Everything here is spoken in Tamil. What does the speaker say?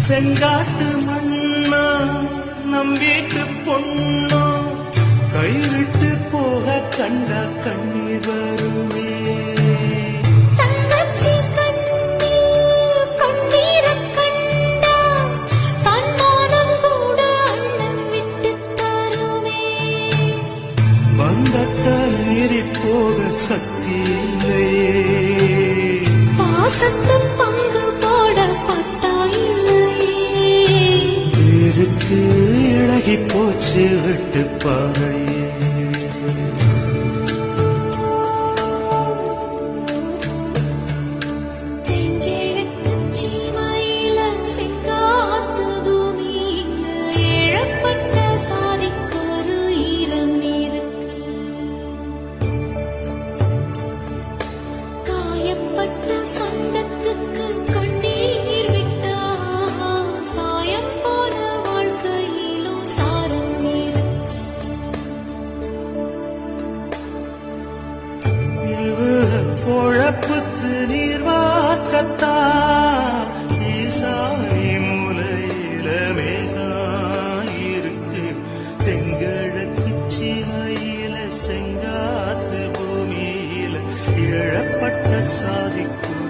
செங்காட்டு மண்ணா நம் வீட்டு பொண்ணோ கைவிட்டு போக கண்டா கண்ணீர் வருமே. பந்தத்தால் மீறி போக சக்தி இல்லையே. பாசத்து பங்கு போட பட்டா இல்லையே. இருக்கு இழகி போச்சு விட்டு பாறையே. பொழப்புக்கு நீர் வாக்கத்தா ஈசாரி மூலையில மேகாயிருக்கு. தெங்கிழக்கு சீமையில செங்காத்து பூமியில இழப்பட்ட சாதிக்கும்